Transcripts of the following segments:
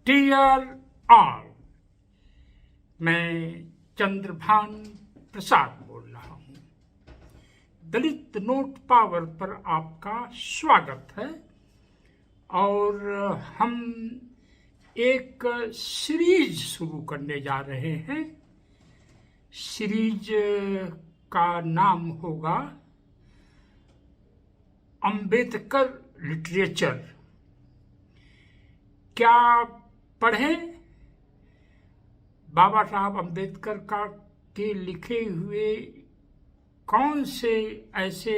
Dear all, मैं चंद्रभान प्रसाद बोल रहा हूँ। दलित नोट पावर पर आपका स्वागत है और हम एक सीरीज शुरू करने जा रहे हैं। सीरीज का नाम होगा अंबेडकर लिटरेचर। क्या पढ़ें? बाबा साहब अंबेडकर के लिखे हुए कौन से ऐसे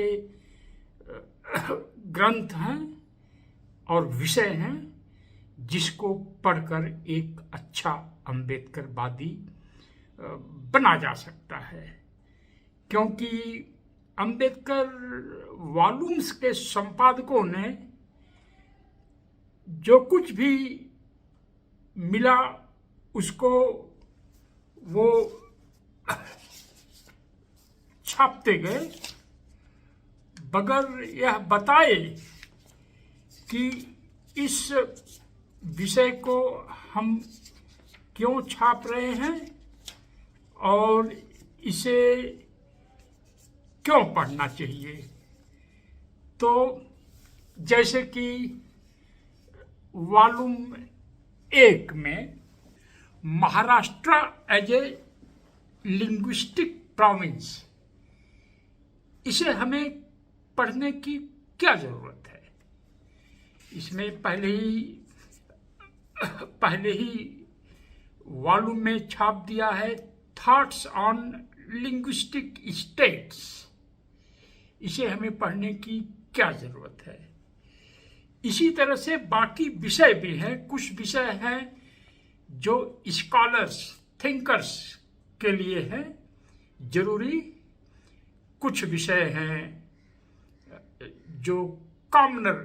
ग्रंथ हैं और विषय हैं जिसको पढ़कर एक अच्छा अंबेडकरवादी बना जा सकता है। क्योंकि अंबेडकर वॉल्यूम्स के संपादकों ने जो कुछ भी मिला उसको वो छापते गए बगैर यह बताए कि इस विषय को हम क्यों छाप रहे हैं और इसे क्यों पढ़ना चाहिए। तो जैसे कि वॉल्यूम 1 में Maharashtra as a linguistic province, इसे हमें पढ़ने की क्या जरूरत है। इसमें पहले ही वॉल्यूम में छाप दिया है थॉट्स ऑन लिंग्विस्टिक स्टेट्स। इसे हमें पढ़ने की क्या जरूरत है। इसी तरह से बाकी विषय भी हैं। कुछ विषय हैं जो स्कॉलर्स थिंकर्स के लिए हैं जरूरी, कुछ विषय हैं जो कॉमनर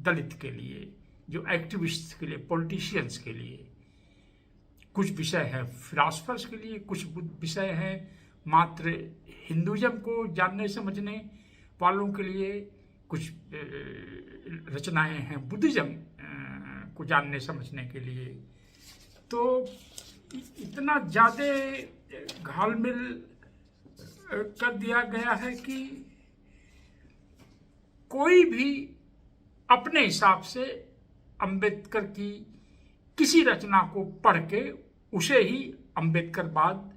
दलित के लिए, जो एक्टिविस्ट के लिए, पॉलिटिशियंस के लिए, कुछ विषय हैं फिलासफर्स के लिए, कुछ विषय हैं मात्र हिंदुइज्म को जानने समझने वालों के लिए, कुछ रचनाएं हैं बुद्धिज्म को जानने समझने के लिए। तो इतना ज़्यादा घालमेल कर दिया गया है कि कोई भी अपने हिसाब से अंबेडकर की किसी रचना को पढ़ के उसे ही अंबेडकरवाद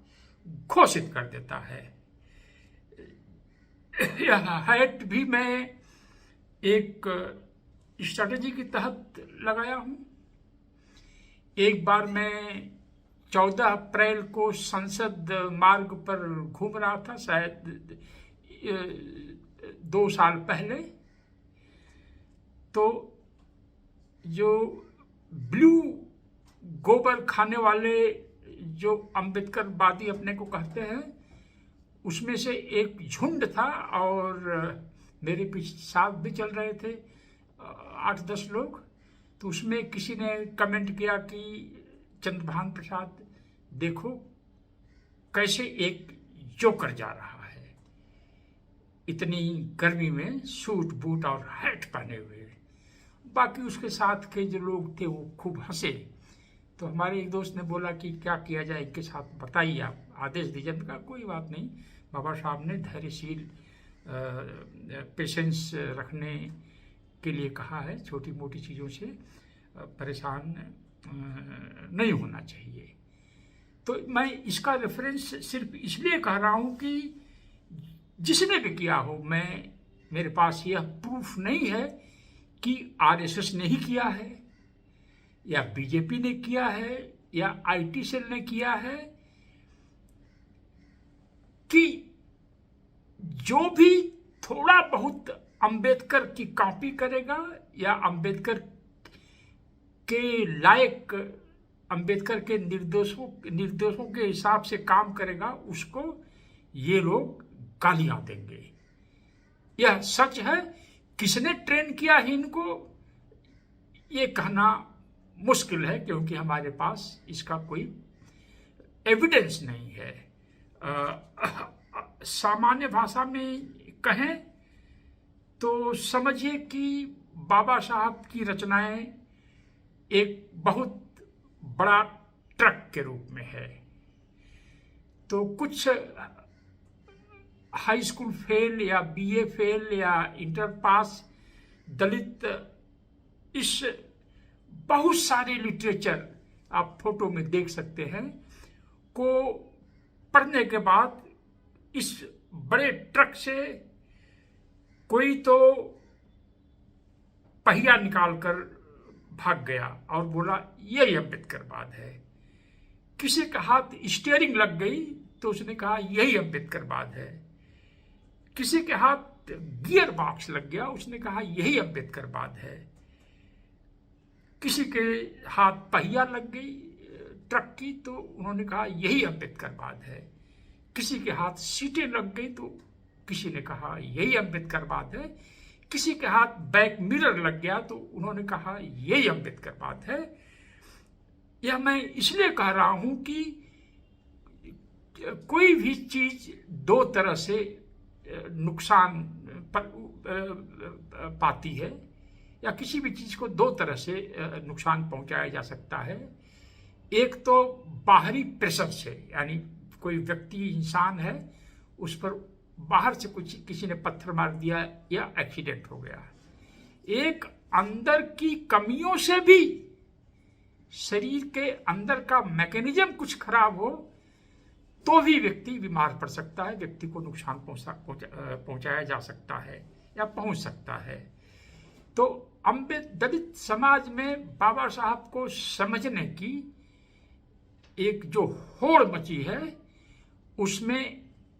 घोषित कर देता है। यह हैट भी मैं एक स्ट्रैटेजी के तहत लगाया हूँ। एक बार मैं 14 अप्रैल को संसद मार्ग पर घूम रहा था, शायद 2 साल पहले। तो जो ब्लू गोबर खाने वाले जो अंबेडकरवादी अपने को कहते हैं, उसमें से एक झुंड था और मेरे पीछे साथ भी चल रहे थे 8-10 लोग। तो उसमें किसी ने कमेंट किया कि चंद्रभान प्रसाद देखो कैसे एक जोकर जा रहा है, इतनी गर्मी में सूट बूट और हैट पहने हुए। बाकी उसके साथ के जो लोग थे वो खूब हंसे। तो हमारे एक दोस्त ने बोला कि क्या किया जाए इनके साथ, बताइए, आप आदेश दीजिए। का कोई बात नहीं, बाबा साहब ने धैर्यशील पेशेंस रखने के लिए कहा है, छोटी मोटी चीज़ों से परेशान नहीं होना चाहिए। तो मैं इसका रेफरेंस सिर्फ इसलिए कह रहा हूँ कि जिसने भी किया हो, मेरे पास यह प्रूफ नहीं है कि आरएसएस ने ही किया है या बीजेपी ने किया है या आईटी सेल ने किया है, कि जो भी थोड़ा बहुत अंबेडकर की कॉपी करेगा या अंबेडकर के लायक, अंबेडकर के निर्देशों के हिसाब से काम करेगा, उसको ये लोग गालियां देंगे। यह सच है। किसने ट्रेन किया है इनको, ये कहना मुश्किल है, क्योंकि हमारे पास इसका कोई एविडेंस नहीं है। सामान्य भाषा में कहें तो समझिए कि बाबा साहब की रचनाएं एक बहुत बड़ा ट्रक के रूप में है। तो कुछ हाई स्कूल फेल या बीए फेल या इंटर पास दलित इस बहुत सारे लिटरेचर आप फोटो में देख सकते हैं को पढ़ने के बाद इस बड़े ट्रक से कोई तो पहिया निकालकर भाग गया और बोला यही अम्बेडकरवाद है। किसी का हाथ स्टीयरिंग लग गई तो उसने कहा यही अम्बेडकरवाद है। किसी के हाथ गियर बॉक्स लग गया, उसने कहा यही अम्बेडकरवाद है। किसी के हाथ पहिया लग गई ट्रक की तो उन्होंने कहा यही अम्बेडकरवाद है। किसी के हाथ सीटें लग गई तो किसी ने कहा यही अम्बेडकरवाद है। किसी के हाथ बैक मिरर लग गया तो उन्होंने कहा यही अम्बेडकरवाद है। यह मैं इसलिए कह रहा हूं कि कोई भी चीज दो तरह से नुकसान पाती है या किसी भी चीज को दो तरह से नुकसान पहुंचाया जा सकता है। एक तो बाहरी प्रेशर से, यानी कोई व्यक्ति इंसान है उस पर बाहर से कुछ किसी ने पत्थर मार दिया या एक्सीडेंट हो गया। एक अंदर की कमियों से भी, शरीर के अंदर का मैकेनिज्म कुछ खराब हो तो भी व्यक्ति बीमार पड़ सकता है, व्यक्ति को नुकसान पहुंचाया जा सकता है या पहुंच सकता है। तो दलित समाज में बाबा साहब को समझने की एक जो होड़ मची है उसमें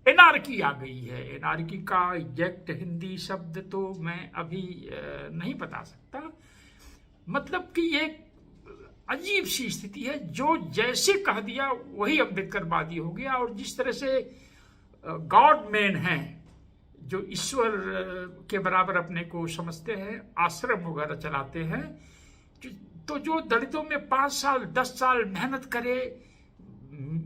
एनार्की आ गई है। एनार्की का एग्जैक्ट हिंदी शब्द तो मैं अभी नहीं बता सकता, मतलब कि एक अजीब सी स्थिति है, जो जैसे कह दिया वही अम्बेडकरवादी हो गया। और जिस तरह से गॉड मैन हैं, जो ईश्वर के बराबर अपने को समझते हैं, आश्रम वगैरह चलाते हैं, तो जो दलितों में 5 साल 10 साल मेहनत करे,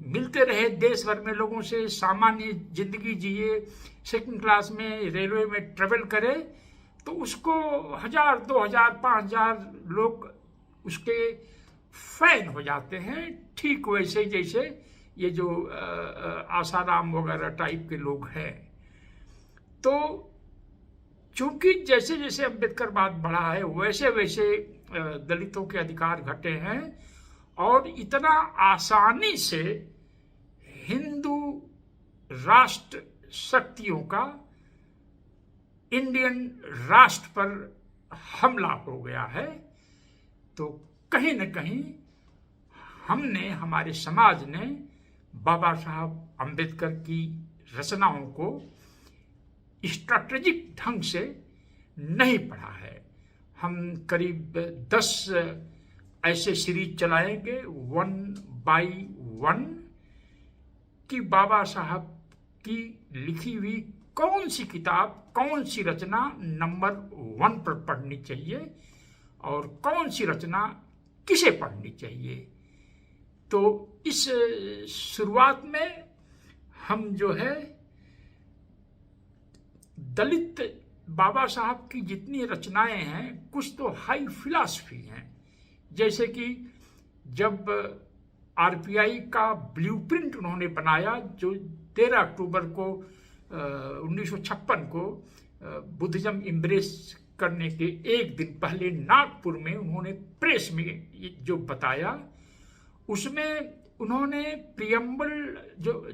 मिलते रहे देश भर में लोगों से, सामान्य जिंदगी जिए, सेकंड क्लास में रेलवे में ट्रेवल करे, तो उसको 1000 2000 5000 लोग उसके फैन हो जाते हैं। ठीक वैसे जैसे ये जो आसाराम वगैरह टाइप के लोग हैं। तो चूंकि जैसे जैसे अम्बेडकरवाद बढ़ा है वैसे वैसे दलितों के अधिकार घटे हैं और इतना आसानी से हिंदू राष्ट्र शक्तियों का इंडियन राष्ट्र पर हमला हो गया है। तो कहीं न कहीं हमने, हमारे समाज ने बाबा साहब अम्बेडकर की रचनाओं को स्ट्रैटेजिक ढंग से नहीं पढ़ा है। हम करीब 10 ऐसे सीरीज चलाएंगे 1 by 1 कि बाबा साहब की लिखी हुई कौन सी किताब, कौन सी रचना नंबर 1 पर पढ़नी चाहिए और कौन सी रचना किसे पढ़नी चाहिए। तो इस शुरुआत में हम जो है दलित बाबा साहब की जितनी रचनाएं हैं कुछ तो हाई फिलॉसफी हैं। जैसे कि जब आरपीआई का ब्लूप्रिंट उन्होंने बनाया, जो 13 अक्टूबर को 1956 को बुद्धिज्म एम्ब्रेस करने के एक दिन पहले नागपुर में उन्होंने प्रेस में जो बताया, उसमें उन्होंने प्रियम्बल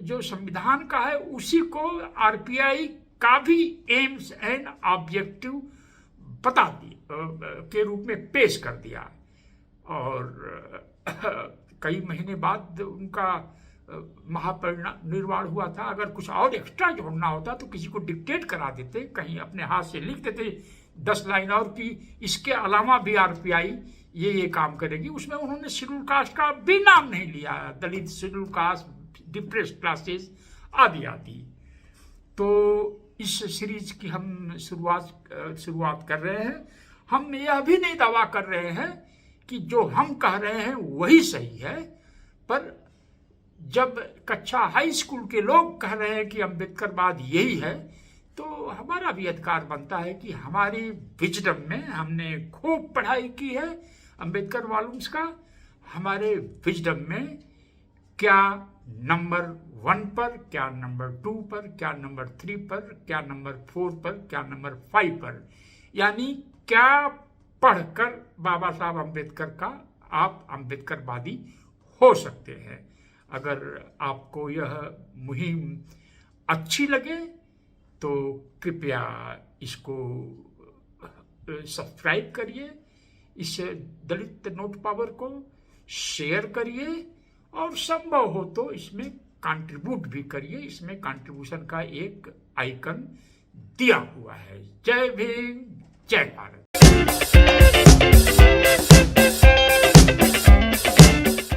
जो संविधान का है उसी को आरपीआई का भी एम्स एंड ऑब्जेक्टिव बता दी के रूप में पेश कर दिया। और कई महीने बाद उनका महापरिनिर्वाण हुआ था। अगर कुछ और एक्स्ट्रा जोड़ना होता तो किसी को डिक्टेट करा देते, कहीं अपने हाथ से लिख देते 10 लाइन और कि इसके अलावा भी आरपीआई ये काम करेगी। उसमें उन्होंने शेड्यूल कास्ट का भी नाम नहीं लिया, दलित, शेड्यूल कास्ट, डिप्रेस्ड क्लासेस आदि आदि। तो इस सीरीज की हम शुरुआत कर रहे हैं। हम यह भी नहीं दावा कर रहे हैं कि जो हम कह रहे हैं वही सही है, पर जब कक्षा हाई स्कूल के लोग कह रहे हैं कि अम्बेडकरवाद यही है, तो हमारा भी अधिकार बनता है कि हमारी विजडम में, हमने खूब पढ़ाई की है अम्बेडकर वॉल्यूम्स का, हमारे विजडम में क्या नंबर 1 पर, क्या नंबर 2 पर, क्या नंबर 3 पर, क्या नंबर 4 पर, क्या नंबर 5 पर, यानी क्या पढ़कर बाबा साहब अम्बेडकर का आप अम्बेडकरवादी हो सकते हैं। अगर आपको यह मुहिम अच्छी लगे तो कृपया इसको सब्सक्राइब करिए, इस दलित नोट पावर को शेयर करिए और संभव हो तो इसमें कंट्रीब्यूट भी करिए। इसमें कंट्रीब्यूशन का एक आइकन दिया हुआ है। जय भीम, जय भारत।